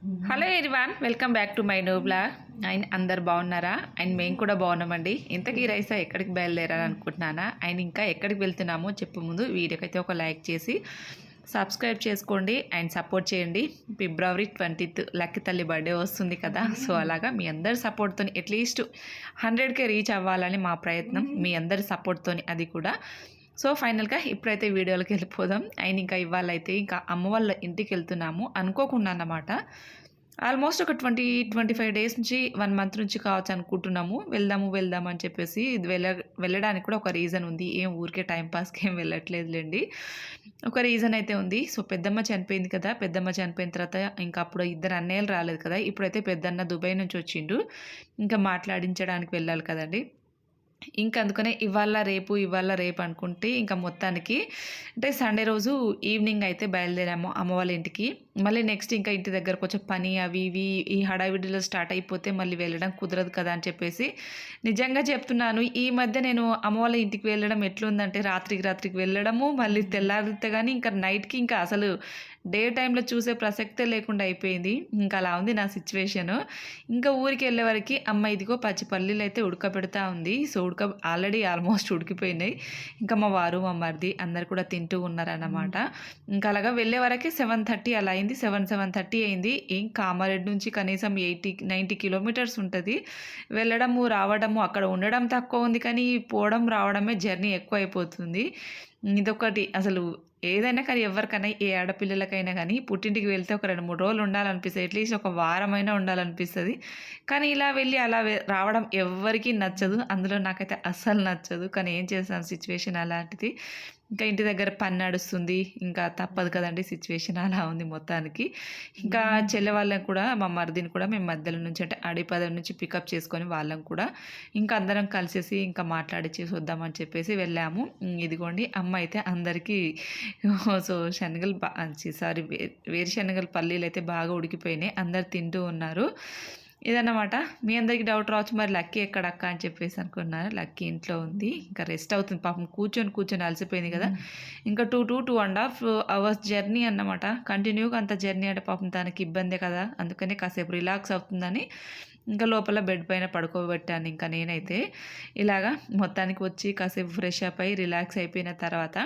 Hello everyone, welcome back to my new blog. And అందరు బాగున్నారా? And మేము కూడా బాగున్నామండి. ఇంతకీ రైసా ఎక్కడికి బయలుదేరాలని అనుకుంటున్నానా? అండ్ ఇంకా ఎక్కడికి వెళ్తున్నామో చెప్పు ముందు వీడియోకి అయితే ఒక లైక్ చేసి సబ్స్క్రైబ్ చేసుకోండి అండ్ సపోర్ట్ చేయండి. ఫిబ్రవరి 20th లక్కీ తల్లి బర్త్డే వస్తుంది కదా, సో అలాగా మీ అందరి సపోర్ట్తో అట్లీస్ట్ 100K రీచ్ అవ్వాలని మా ప్రయత్నం, మీ అందరి సపోర్ట్తో అది కూడా. సో ఫైనల్గా ఇప్పుడైతే వీడియోలోకి వెళ్ళిపోదాం. అండ్ ఇంకా ఇవాళ అయితే ఇంకా అమ్మ వాళ్ళ ఇంటికి వెళ్తున్నాము అనుకోకుండా అన్నమాట. ఆల్మోస్ట్ ఒక 25 డేస్ నుంచి 1 మంత్ నుంచి కావచ్చు అనుకుంటున్నాము. వెళ్దాము అని చెప్పేసి ఇది వెళ్ళడానికి కూడా ఒక రీజన్ ఉంది. ఏం ఊరికే టైంపాస్కి ఏం వెళ్ళట్లేదులేండి, ఒక రీజన్ అయితే ఉంది. సో పెద్దమ్మ చనిపోయింది కదా, పెద్దమ్మ చనిపోయిన తర్వాత ఇంకా అప్పుడు ఇద్దరు అన్నయ్యలు రాలేదు కదా, ఇప్పుడైతే పెద్దన్న దుబాయ్ నుంచి వచ్చిండు, ఇంకా మాట్లాడించడానికి వెళ్ళాలి కదండి. ఇంకా అందుకనే ఇవాళ రేపు అనుకుంటే ఇంకా మొత్తానికి అంటే సండే రోజు ఈవినింగ్ అయితే బయలుదేరాము అమ్మ వాళ్ళ ఇంటికి. మళ్ళీ నెక్స్ట్ ఇంకా ఇంటి దగ్గర కొంచెం పని అవి ఇవి ఈ హడావిడిలో స్టార్ట్ అయిపోతే మళ్ళీ వెళ్ళడం కుదరదు కదా అని చెప్పేసి, నిజంగా చెప్తున్నాను ఈ మధ్య నేను అమ్మ వాళ్ళ ఇంటికి వెళ్ళడం ఎట్లుందంటే రాత్రికి వెళ్ళడము, మళ్ళీ తెల్లారితే కానీ ఇంకా నైట్కి ఇంకా అసలు డే టైంలో చూసే ప్రసక్తే లేకుండా అయిపోయింది. ఇంకా అలా ఉంది నా సిచ్యువేషను. ఇంకా ఊరికి వెళ్ళే వరకు అమ్మ ఇదిగో పచ్చి పల్లీలు అయితే ఉడకబెడతా ఉంది. సో ఆల్రెడీ ఆల్మోస్ట్ ఉడికిపోయినాయి. ఇంకా మా వారు మా మరిది అందరు కూడా తింటూ ఉన్నారన్నమాట. ఇంకా అలాగా వెళ్ళే వరకు 7:30 అలా అయింది. 7:30 అయింది. ఏం కామారెడ్డి నుంచి కనీసం 80-90 కిలోమీటర్స్ ఉంటుంది. వెళ్ళడము రావడము, అక్కడ ఉండడం తక్కువ ఉంది కానీ పోవడం రావడమే జర్నీ ఎక్కువ అయిపోతుంది. ఇదొకటి అసలు ఏదైనా కానీ ఎవరికైనా ఏ ఆడపిల్లలకైనా కానీ పుట్టింటికి వెళ్తే ఒక 2-3 రోజులు ఉండాలనిపిస్తుంది, అట్లీస్ట్ ఒక వారమైనా ఉండాలనిపిస్తుంది. కానీ ఇలా వెళ్ళి అలా రావడం ఎవ్వరికీ నచ్చదు, అందులో నాకైతే అస్సలు నచ్చదు. కానీ ఏం చేస్తాను, సిచ్యువేషన్ అలాంటిది. ఇంకా ఇంటి దగ్గర పని నడుస్తుంది, ఇంకా తప్పదు కదండి, సిచ్యువేషన్ అలా ఉంది మొత్తానికి. ఇంకా చెల్లె వాళ్ళని కూడా మా మరిదిని కూడా మేము మధ్యలో నుంచి అంటే అడిపద నుంచి పికప్ చేసుకొని వాళ్ళని కూడా ఇంకా అందరం కలిసేసి ఇంకా మాట్లాడిచ్చేసి వద్దామని చెప్పేసి వెళ్ళాము. ఇదిగోండి అమ్మ అయితే అందరికీ సో వేరుశనగలు పల్లీలు అయితే బాగా ఉడికిపోయినాయి, అందరు తింటూ ఉన్నారు. ఇదన్నమాట. మీ అందరికీ డౌట్ రావచ్చు, మరి లక్కీ ఎక్కడక్క అని చెప్పేసి అనుకున్నారు. లక్కీ ఇంట్లో ఉంది, ఇంకా రెస్ట్ అవుతుంది పాపం, కూర్చొని అలసిపోయింది కదా. ఇంకా 2-2.5 hours జర్నీ అన్నమాట, కంటిన్యూగా అంత జర్నీ అంటే పాపం తనకి ఇబ్బందే కదా, అందుకని కాసేపు రిలాక్స్ అవుతుందని ఇంకా లోపల బెడ్ పైన పడుకోబెట్టాను. ఇంకా నేనైతే ఇలాగా మొత్తానికి వచ్చి కాసేపు ఫ్రెష్ అప్ అయ్యి రిలాక్స్ అయిపోయిన తర్వాత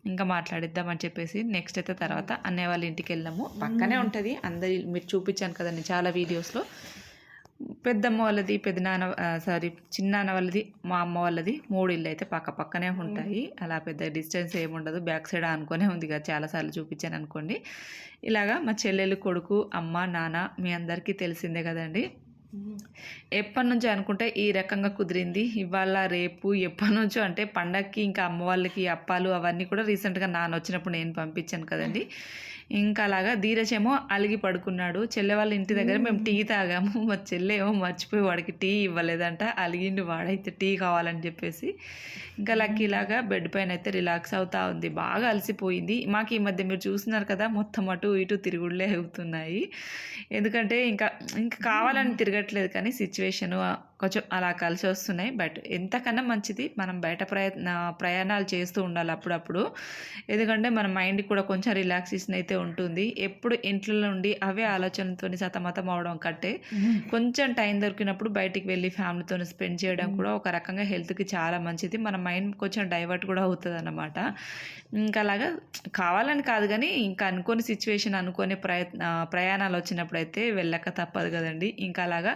ఇంకా మాట్లాడిద్దామని చెప్పేసి నెక్స్ట్ అయితే తర్వాత అన్నయ్య వాళ్ళ ఇంటికి వెళ్ళాము. పక్కనే ఉంటుంది, అందరి మీరు చూపించాను కదండి చాలా వీడియోస్లో. పెద్దమ్మ వాళ్ళది చిన్నాన్న వాళ్ళది మా అమ్మ వాళ్ళది 3 ఇళ్ళు అయితే పక్కనే ఉంటాయి. అలా పెద్ద డిస్టెన్స్ ఏముండదు, బ్యాక్ సైడ్ అనుకునే ఉంది కదా, చాలాసార్లు చూపించాను అనుకోండి. ఇలాగా మా చెల్లెలు కొడుకు అమ్మ నాన్న మీ అందరికీ తెలిసిందే కదండి. ఎప్పటి నుంచో అనుకుంటే ఈ రకంగా కుదిరింది. ఇవాళ రేపు ఎప్పటి నుంచో అంటే పండగకి ఇంకా అమ్మ వాళ్ళకి అప్పాలు అవన్నీ కూడా రీసెంట్గా నాన్న వచ్చినప్పుడు నేను పంపించాను కదండి. ఇంకా అలాగా ధీరజ్ ఏమో అలిగి పడుకున్నాడు. చెల్లె వాళ్ళ ఇంటి దగ్గర మేము టీ తాగాము. మా చెల్లె ఏమో మర్చిపోయి వాడికి టీ ఇవ్వలేదంట, అలిగిండు వాడైతే టీ కావాలని చెప్పేసి. ఇంకా లక్కీలాగా బెడ్ పైన అయితే రిలాక్స్ అవుతా ఉంది, బాగా అలసిపోయింది. మాకు ఈ మధ్య మీరు చూస్తున్నారు కదా, మొత్తం అటు ఇటు తిరుగుళ్ళే అవుతున్నాయి. ఎందుకంటే ఇంకా కావాలని తిరగట్లేదు కానీ సిచ్యువేషను కొంచెం అలా కలిసి వస్తున్నాయి. బట్ ఎంతకన్నా మంచిది మనం బయట ప్రయాణాలు చేస్తూ ఉండాలి అప్పుడప్పుడు, ఎందుకంటే మన మైండ్కి కూడా కొంచెం రిలాక్సేషన్ అయితే ఉంటుంది. ఎప్పుడు ఇంట్లో నుండి అవే ఆలోచనలతో సతమతం అవడం కంటే కొంచెం టైం దొరికినప్పుడు బయటికి వెళ్ళి ఫ్యామిలీతో స్పెండ్ చేయడం కూడా ఒక రకంగా హెల్త్కి చాలా మంచిది. మన మైండ్ కొంచెం డైవర్ట్ కూడా అవుతుంది అన్నమాట. ఇంకా అలాగా కావాలని కాదు కానీ ఇంకా అనుకోని సిచ్యువేషన్ అనుకోని ప్రయాణాలు వచ్చినప్పుడు అయితే వెళ్ళక తప్పదు కదండి. ఇంకా అలాగా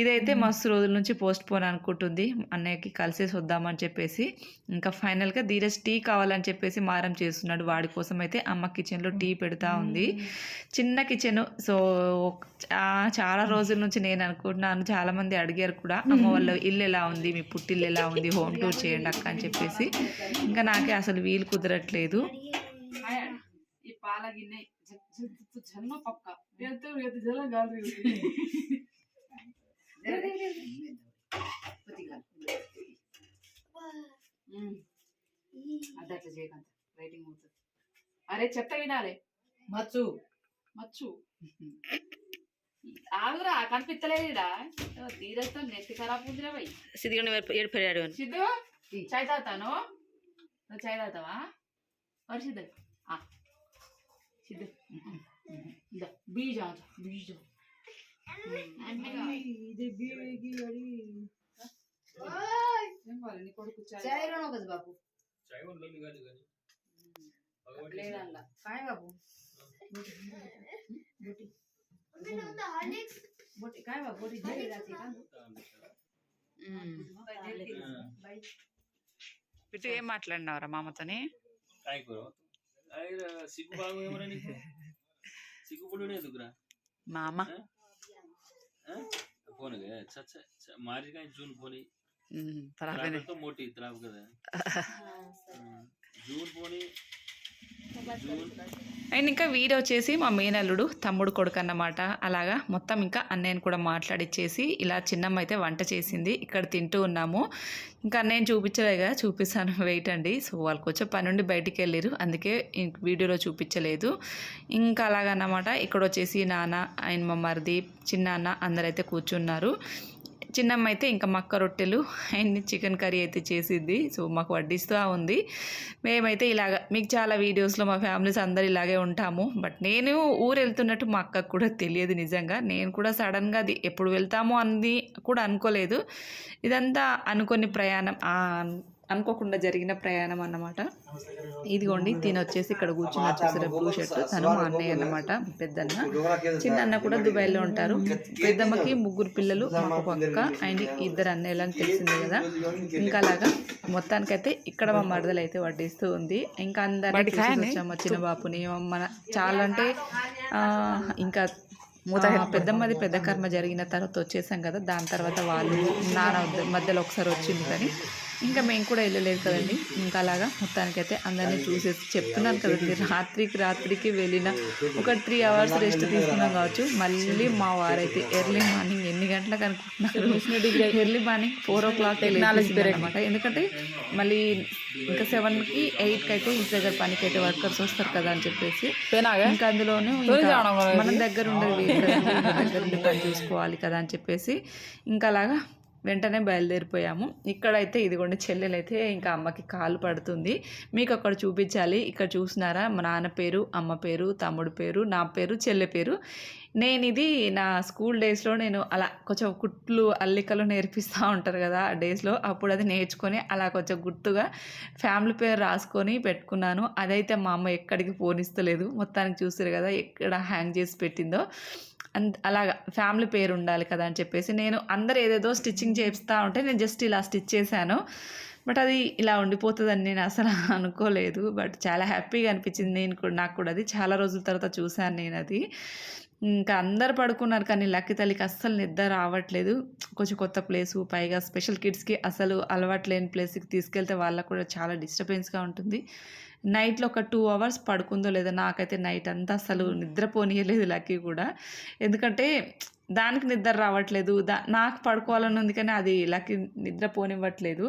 ఇదైతే మస్తు రోజుల నుంచి పోస్ట్ పోన్ అనుకుంటుంది అన్నయ్యకి కలిసేసి వద్దామని చెప్పేసి. ఇంకా ఫైనల్గా ధీరజ్ టీ కావాలని చెప్పేసి మారం చేస్తున్నాడు. వాడి కోసం అయితే అమ్మ కిచెన్లో టీ పెడతా ఉంది, చిన్న కిచెను. సో చాలా రోజుల నుంచి నేను అనుకుంటున్నాను, చాలామంది అడిగారు కూడా అమ్మ వాళ్ళ ఇల్లు ఎలా ఉంది, మీ పుట్టిల్లు ఎలా ఉంది, హోమ్ టూర్ చేయండి అక్క అని చెప్పేసి. ఇంకా నాకే అసలు వీలు కుదరట్లేదు. ఈ పాల గిన్నె జన్మ పక్క అట్లా చేయకంత రైటింగ్ అవుతుంది. అరే చెత్త వినాలి, మచ్చు ఆగురా కనిపించలేదురా, ధీరజ్తో నెత్తి ఖరాబ్ ఉందిరా భయ్. సిద్ధు చాయ్ తాగుతాను, నువ్వు చాయ్ తాగుతావా? మరి సిద్ధు बीज बीज बापू काय बाबू बोटी काय बाबू बोटी घरी जाते का ఇటు ఏం మాట్లాడినావరా మామతోని మామ मोटी तराब कर जून पोनी అండ్ ఇంకా వీడియో వచ్చేసి మా మేనల్లుడు తమ్ముడు కొడుకు అన్నమాట. అలాగా మొత్తం ఇంకా అన్నయ్యని కూడా మాట్లాడిచ్చేసి ఇలా చిన్నమ్మ అయితే వంట చేసింది. ఇక్కడ తింటూ ఉన్నాము. ఇంకా అన్నయ్యని చూపించలేగా, చూపిస్తాను వెయిట్ అండి. సో వాళ్ళకి వచ్చే పని నుండి బయటికి వెళ్ళారు, అందుకే వీడియోలో చూపించలేదు. ఇంకా అలాగన్నమాట. ఇక్కడ వచ్చేసి నాన్న ఆయన మా మరిది చిన్న అన్న అందరైతే కూర్చున్నారు. చిన్నమ్మ అయితే ఇంకా మక్క రొట్టెలు అండ్ చికెన్ కర్రీ అయితే చేసింది. సో మాకు వడ్డిస్తూ ఉంది. మేమైతే ఇలాగ మీకు చాలా వీడియోస్లో మా ఫ్యామిలీస్ అందరు ఇలాగే ఉంటాము. బట్ నేను ఊరు వెళ్తున్నట్టు మా అక్కకు కూడా తెలియదు నిజంగా. నేను కూడా సడన్గా అది ఎప్పుడు వెళ్తామో అని కూడా అనుకోలేదు. ఇదంతా అనుకోని ప్రయాణం, అనుకోకుండా జరిగిన ప్రయాణం అన్నమాట. ఇదిగోండి తిని వచ్చేసి ఇక్కడ కూర్చున్నారు చూసారా, బ్లూ షర్ట్, తను మా అన్నయ్య అన్నమాట, పెద్దన్న. చిన్న అన్న కూడా దుబాయ్లో ఉంటారు. పెద్దమ్మకి 3 పిల్లలు, మాకు అక్క అండ్ 2 అన్నయ్యలు అని తెలిసిందే కదా. ఇంకా అలాగా మొత్తానికైతే ఇక్కడ మా మరదలు అయితే వడ్డిస్తూ ఉంది. ఇంకా అందరికీ వచ్చాము చిన్న బాపుని, మన చాలా అంటే ఇంకా పెద్దమ్మది పెద్ద కర్మ జరిగిన తర్వాత వచ్చేసాం కదా. దాని తర్వాత వాళ్ళు నాన్న మధ్యలో ఒకసారి వచ్చింది, కానీ ఇంకా మేము కూడా వెళ్ళలేదు కదండి. ఇంకా అలాగా మొత్తానికైతే అందరినీ చూసేసి చెప్తున్నాను కదండి, రాత్రికి వెళ్ళిన ఒక 3 hours రెస్ట్ తీసుకున్నాం కావచ్చు. మళ్ళీ మా వారైతే ఎర్లీ మార్నింగ్ ఎన్ని గంటలకు అనుకుంటున్నారు, ఎర్లీ మార్నింగ్ 4 o'clock అనమాట. ఎందుకంటే మళ్ళీ ఇంకా 7కి 8కి అయితే ఇంటి దగ్గర పనికి అయితే వర్కర్స్ వస్తారు కదా అని చెప్పేసి, ఇంకా అందులోనూ మన దగ్గర ఉండేది దగ్గర ఉండి పని చూసుకోవాలి కదా అని చెప్పేసి ఇంకా అలాగా వెంటనే బయలుదేరిపోయాము. ఇక్కడైతే ఇదిగోండి చెల్లెలైతే ఇంకా అమ్మకి కాలు పడుతుంది. మీకు అక్కడ చూపించాలి. ఇక్కడ చూసినారా, మా నాన్న పేరు, అమ్మ పేరు, తమ్ముడు పేరు, నా పేరు, చెల్లె పేరు. నేను ఇది నా స్కూల్ డేస్లో నేను అలా కొంచెం కుట్లు అల్లికలు నేర్పిస్తూ ఉంటారు కదా ఆ డేస్లో, అప్పుడు అది నేర్చుకొని అలా కొంచెం గుర్తుగా ఫ్యామిలీ పేరు రాసుకొని పెట్టుకున్నాను. అదైతే మా అమ్మ ఎక్కడికి పోనిస్తలేదు. మొత్తానికి చూస్తారు కదా ఎక్కడ హ్యాంగ్ చేసి పెట్టిందో. అలాగా ఫ్యామిలీ పేరు ఉండాలి కదా అని చెప్పేసి నేను అందరు ఏదేదో స్టిచ్చింగ్ చేస్తూ ఉంటే నేను జస్ట్ ఇలా స్టిచ్ చేశాను. బట్ అది ఇలా ఉండిపోతుందని నేను అసలు అనుకోలేదు. బట్ చాలా హ్యాపీగా అనిపించింది. నాకు కూడా అది చాలా రోజుల తర్వాత చూశాను నేను అది. ఇంకా అందరు పడుకున్నారు, కానీ లక్కీ తల్లికి అస్సలు నిద్ర రావట్లేదు. కొంచెం కొత్త ప్లేసు, పైగా స్పెషల్ కిడ్స్కి అసలు అలవాటు లేని ప్లేస్కి తీసుకెళ్తే వాళ్ళకు కూడా చాలా డిస్టర్బెన్స్గా ఉంటుంది. నైట్లో ఒక 2 hours పడుకుందో లేదో, నాకైతే నైట్ అంతా అసలు నిద్రపోనీయలేదు లక్కీ కూడా. ఎందుకంటే దానికి నిద్ర రావట్లేదు, నాకు పడుకోవాలని ఉంది కానీ అది లక్కీ నిద్ర పోనివ్వట్లేదు.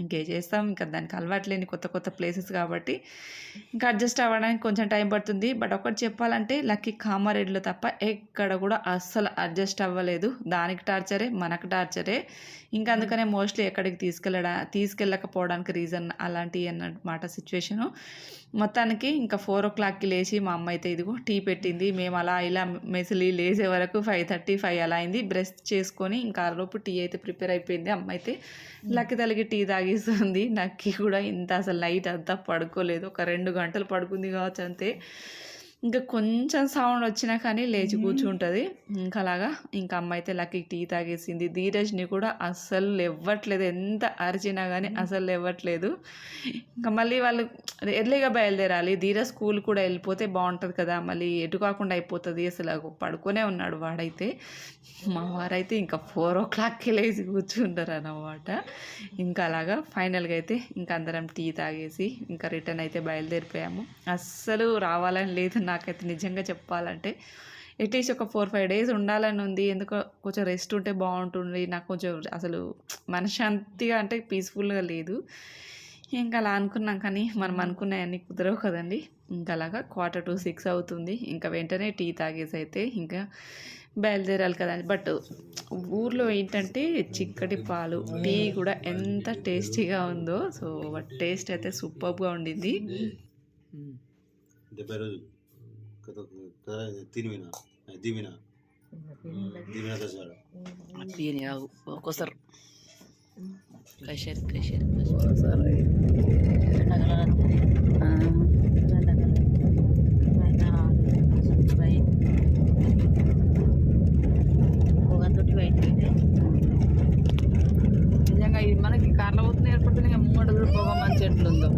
ఇంకేం చేస్తాం, ఇంకా దానికి అలవాట్లేని కొత్త ప్లేసెస్ కాబట్టి ఇంకా అడ్జస్ట్ అవ్వడానికి కొంచెం టైం పడుతుంది. బట్ ఒకటి చెప్పాలంటే లక్కీ కామారెడ్డిలో తప్ప ఎక్కడ కూడా అస్సలు అడ్జస్ట్ అవ్వలేదు. దానికి టార్చరే, మనకు టార్చరే. ఇంకా అందుకనే మోస్ట్లీ ఎక్కడికి తీసుకెళ్ళకపోవడానికి రీజన్ అలాంటివి అన్నమాట సిచ్యువేషను. మొత్తానికి ఇంకా 4 o'clockకి లేచి మా అమ్మ అయితే ఇదిగో టీ పెట్టింది. మేము అలా ఇలా మెసిలి లేసే వరకు 5:35 అలా అయింది. బ్రష్ చేసుకొని ఇంకా ఆలోపు టీ అయితే ప్రిపేర్ అయిపోయింది. అమ్మ అయితే లక్కీ తల్లికి టీ తాగిస్తుంది. నాకు కూడా ఇంత అసలు నైట్ అంతా పడుకోలేదు, ఒక 2 గంటలు పడుకుంది కావచ్చు అంతే. ఇంకా కొంచెం సౌండ్ వచ్చినా కానీ లేచి కూర్చుంటుంది. ఇంకా అలాగా ఇంకా అమ్మ అయితే లక్కీకి టీ తాగేసింది. ధీరజ్ని కూడా అస్సలు లేవ్వట్లేదు, ఎంత అరిచినా కానీ అసలు లేవ్వట్లేదు. ఇంకా మళ్ళీ వాళ్ళు ఎర్లీగా బయలుదేరాలి. ధీరజ్ స్కూల్ కూడా వెళ్ళిపోతే బాగుంటుంది కదా, మళ్ళీ ఎటు కాకుండా అయిపోతుంది. అసలు పడుకునే ఉన్నాడు వాడైతే. మా వారైతే ఇంకా 4 o'clockకి లేచి కూర్చుంటారు అన్నమాట. ఇంకా అలాగా ఫైనల్గా అయితే ఇంకా అందరం టీ తాగేసి ఇంకా రిటర్న్ అయితే బయలుదేరిపోయాము. అస్సలు రావాలని లేదు నాకైతే నిజంగా చెప్పాలంటే. అట్లీస్ట్ ఒక 4-5 days ఉండాలని ఉంది. ఎందుకో కొంచెం రెస్ట్ ఉంటే బాగుంటుంది. నాకు కొంచెం అసలు మనశ్శాంతిగా అంటే పీస్ఫుల్గా లేదు. ఇంకా అలా అనుకున్నాం, కానీ మనం అనుకున్నాయన్నీ కుదరవు కదండి. ఇంకా అలాగా 5:45 అవుతుంది. ఇంకా వెంటనే టీ తాగేసి అయితే ఇంకా బయలుదేరాలి కదా. బట్ ఊర్లో ఏంటంటే చిక్కటి పాలు, టీ కూడా ఎంత టేస్టీగా ఉందో. సో టేస్ట్ అయితే సూపర్గా ఉండింది. తినివినా దివినా దివినా దసరా పియని ఒక్కోసారి కషర్ కషర్ నిజంగా ఇది మనకి కార్లో పోతుంది ఏర్పడుతుంది ఇంకా ముంగట పోగ మంచి ఎట్లుందో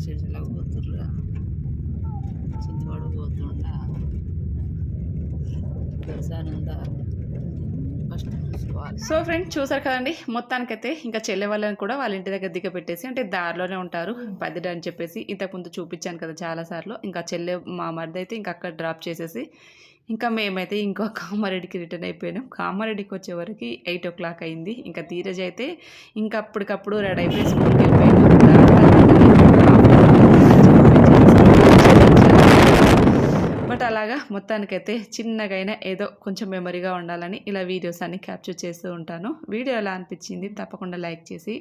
సిరిసిలకు పోతుర్రా చింతవాడు పోతుండా దర్శనందా ఫస్ట్ చూసుకోవాలి. సో ఫ్రెండ్స్ చూసారు కదండి, మొత్తానికైతే ఇంకా చెల్లె వాళ్ళని కూడా వాళ్ళ ఇంటి దగ్గర దిగపెట్టేసి, అంటే దారిలోనే ఉంటారు పదిడ అని చెప్పేసి ఇంతకుముందు చూపించాను కదా చాలాసార్లు. ఇంకా చెల్లె మా మరిది అయితే ఇంకా అక్కడ డ్రాప్ చేసేసి ఇంకా మేమైతే ఇంకో కామారెడ్డికి రిటర్న్ అయిపోయినాం. కామారెడ్డికి వచ్చేవరకు 8 o'clock అయింది. ఇంకా ధీరజ్ అయితే ఇంకా అప్పటికప్పుడు రెడీ అయిపోయి స్కూల్కి వెళ్ళిపోయాను. బట్ అలాగా మొత్తానికైతే చిన్నగైనా ఏదో కొంచెం మెమరీగా ఉండాలని ఇలా వీడియోస్ అన్ని క్యాప్చర్ చేస్తూ ఉంటాను. వీడియో ఎలా అనిపించింది తప్పకుండా లైక్ చేసి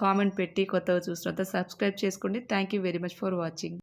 కామెంట్ పెట్టి, కొత్తగా చూసినంత సబ్స్క్రైబ్ చేసుకోండి. Thank you very much for watching.